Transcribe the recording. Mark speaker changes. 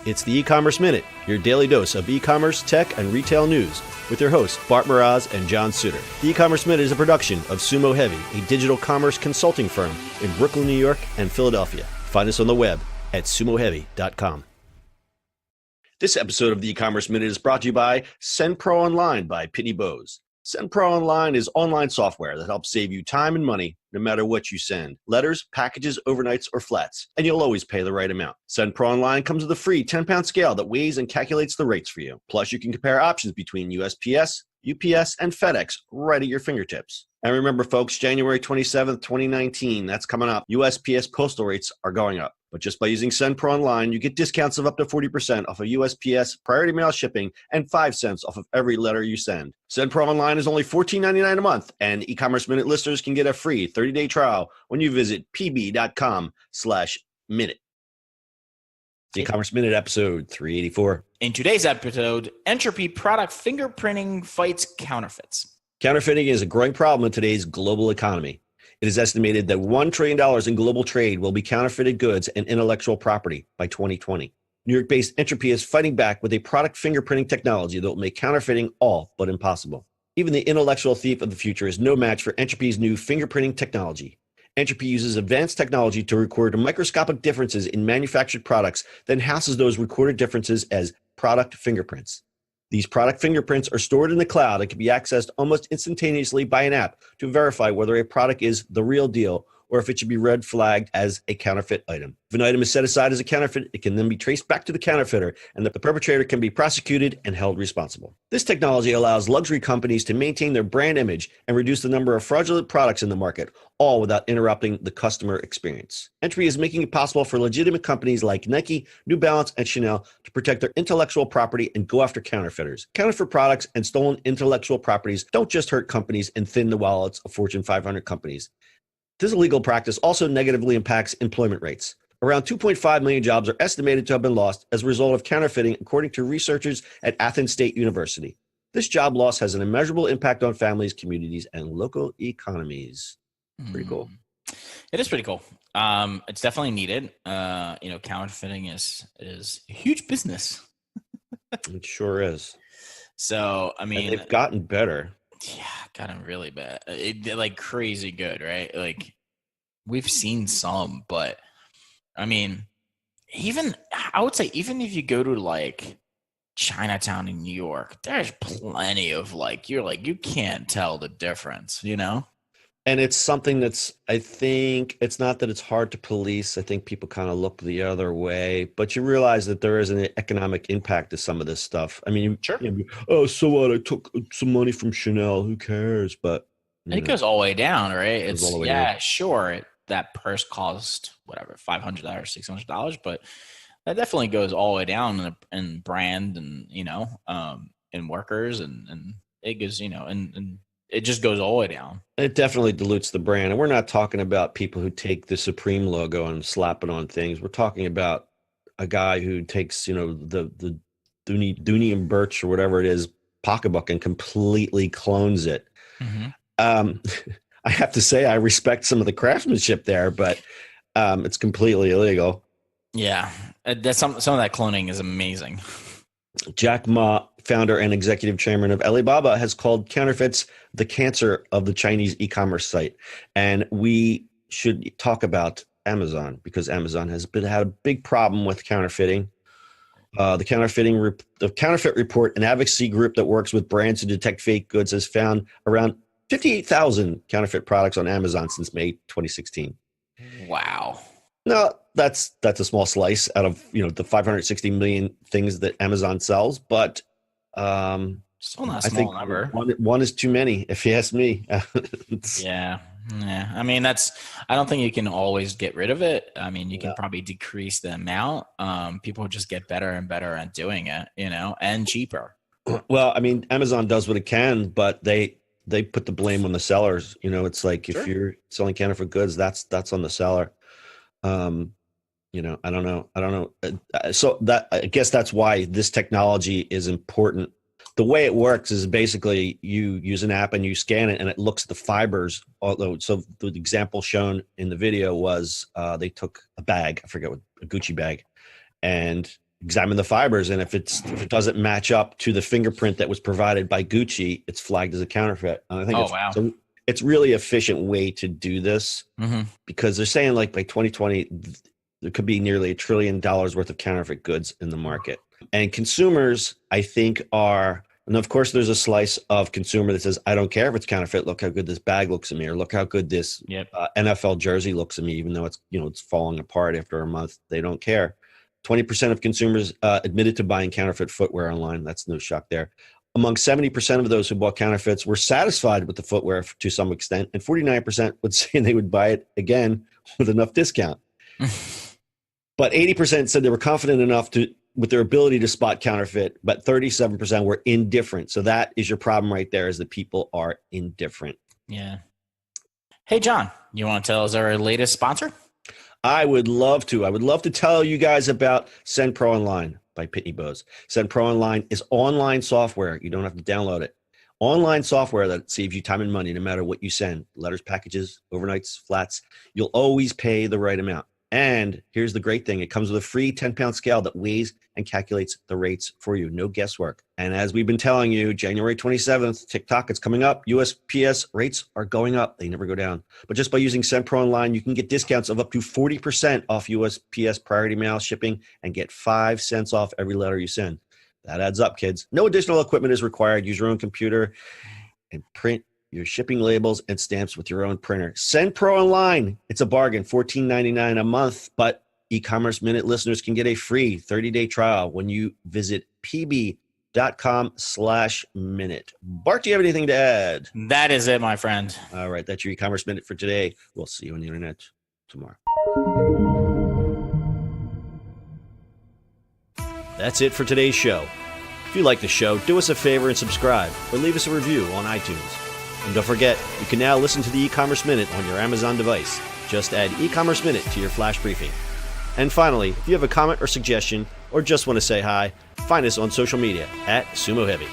Speaker 1: It's the e-commerce minute, your daily dose of e-commerce, tech, and retail news with your hosts Bart Mraz and John Suter. The e-commerce minute is a production of Sumo Heavy, a digital commerce consulting firm in Brooklyn, New York, and Philadelphia. Find us on the web at sumoheavy.com. This episode of the e-commerce minute is brought to you by SendPro Online by Pitney Bowes. SendPro Online is online software that helps save you time and money no matter what you send. Letters, packages, overnights, or flats. And you'll always pay the right amount. SendPro Online comes with a free 10-pound scale that weighs and calculates the rates for you. Plus, you can compare options between USPS, UPS, and FedEx right at your fingertips. And remember, folks, January 27th, 2019, that's coming up. USPS postal rates are going up. But just by using SendPro Online, you get discounts of up to 40% off of USPS priority mail shipping and 5 cents off of every letter you send. SendPro Online is only $14.99 a month, and e-commerce minute listeners can get a free 30-day trial when you visit pb.com/minute. The e-commerce minute episode 384.
Speaker 2: In today's episode, Entrupy product fingerprinting fights counterfeits.
Speaker 1: Counterfeiting is a growing problem in today's global economy. It is estimated that $1 trillion in global trade will be counterfeited goods and intellectual property by 2020. New York-based Entrupy is fighting back with a product fingerprinting technology that will make counterfeiting all but impossible. Even the intellectual thief of the future is no match for Entrupy's new fingerprinting technology. Entropy uses advanced technology to record microscopic differences in manufactured products, then houses those recorded differences as product fingerprints. These product fingerprints are stored in the cloud and can be accessed almost instantaneously by an app to verify whether a product is the real deal or if it should be red flagged as a counterfeit item. If an item is set aside as a counterfeit, it can then be traced back to the counterfeiter, and the perpetrator can be prosecuted and held responsible. This technology allows luxury companies to maintain their brand image and reduce the number of fraudulent products in the market, all without interrupting the customer experience. Entropy is making it possible for legitimate companies like Nike, New Balance, and Chanel to protect their intellectual property and go after counterfeiters. Counterfeit products and stolen intellectual properties don't just hurt companies and thin the wallets of Fortune 500 companies. This illegal practice also negatively impacts employment rates. Around 2.5 million jobs are estimated to have been lost as a result of counterfeiting, according to researchers at Athens State University. This job loss has an immeasurable impact on families, communities, and local economies. Pretty cool.
Speaker 2: It is pretty cool. It's definitely needed. Counterfeiting is a huge business.
Speaker 1: It sure is.
Speaker 2: So, I mean,
Speaker 1: and they've gotten better.
Speaker 2: Yeah, gotten really bad. Like crazy good, right? Like we've seen some, but I mean, I would say even if you go to like Chinatown in New York, there's plenty of you can't tell the difference, you know?
Speaker 1: And it's something that's, I think, it's not that it's hard to police. I think people kind of look the other way, but you realize that there is an economic impact to some of this stuff. I mean,
Speaker 2: sure.
Speaker 1: Oh, so what? I took some money from Chanel. Who cares? But
Speaker 2: it goes all the way down, right? It's
Speaker 1: down.
Speaker 2: Sure. That purse cost whatever, $500, $600, but that definitely goes all the way down in brand and in workers and it goes and it just goes all the way down.
Speaker 1: It definitely dilutes the brand. And we're not talking about people who take the Supreme logo and slap it on things. We're talking about a guy who takes, the Dooney and Birch or whatever it is, pocketbook and completely clones it.
Speaker 2: Mm-hmm.
Speaker 1: I have to say I respect some of the craftsmanship there, but it's completely illegal.
Speaker 2: Yeah, that's some of that cloning is amazing.
Speaker 1: Jack Ma, founder and executive chairman of Alibaba, has called counterfeits the cancer of the Chinese e-commerce site. And we should talk about Amazon because Amazon has had a big problem with counterfeiting. The Counterfeit Report, an advocacy group that works with brands to detect fake goods, has found around 58,000 counterfeit products on Amazon since May 2016.
Speaker 2: Wow.
Speaker 1: No, that's a small slice out of the 560 million things that Amazon sells, but
Speaker 2: still not a small number.
Speaker 1: One is too many, if you ask me.
Speaker 2: Yeah. I mean, I don't think you can always get rid of it. I mean, you can probably decrease the amount. People just get better and better at doing it, and cheaper.
Speaker 1: Well, I mean, Amazon does what it can, but they put the blame on the sellers. It's like if you're selling counterfeit goods, that's on the seller. I don't know. So that, I guess that's why this technology is important. The way it works is basically you use an app and you scan it and it looks at the fibers. So the example shown in the video was they took a bag, I forget what, a Gucci bag, and examine the fibers, and if it doesn't match up to the fingerprint that was provided by Gucci, it's flagged as a counterfeit. And I think it's really efficient way to do this, because they're saying like by 2020 there could be nearly $1 trillion worth of counterfeit goods in the market. And consumers, I think, and of course there's a slice of consumer that says, I don't care if it's counterfeit. Look how good this bag looks at me, or look how good this NFL jersey looks at me, even though it's falling apart after a month. They don't care. 20% of consumers admitted to buying counterfeit footwear online. That's no shock there. Among 70% of those who bought counterfeits were satisfied with the footwear to some extent, and 49% would say they would buy it again with enough discount. But 80% said they were confident enough with their ability to spot counterfeit, but 37% were indifferent. So that is your problem right there, is that people are indifferent.
Speaker 2: Yeah. Hey, John, you want to tell us our latest sponsor?
Speaker 1: I would love to. I would love to tell you guys about Send Pro Online by Pitney Bowes. Send Pro Online is online software. You don't have to download it. Online software that saves you time and money no matter what you send. Letters, packages, overnights, flats. You'll always pay the right amount. And here's the great thing. It comes with a free 10-pound scale that weighs and calculates the rates for you. No guesswork. And as we've been telling you, January 27th, TikTok, it's coming up. USPS rates are going up. They never go down. But just by using Send Pro Online, you can get discounts of up to 40% off USPS priority mail shipping and get 5 cents off every letter you send. That adds up, kids. No additional equipment is required. Use your own computer and print your shipping labels and stamps with your own printer. Send Pro Online. It's a bargain, $14.99 a month, but eCommerce Minute listeners can get a free 30-day trial when you visit pb.com/minute. Bart, do you have anything to add?
Speaker 2: That is it, my friend.
Speaker 1: All right, that's your eCommerce Minute for today. We'll see you on the internet tomorrow. That's it for today's show. If you like the show, do us a favor and subscribe, or leave us a review on iTunes. And don't forget, you can now listen to the eCommerce Minute on your Amazon device. Just add eCommerce Minute to your flash briefing. And finally, if you have a comment or suggestion, or just want to say hi, find us on social media @Sumo Heavy.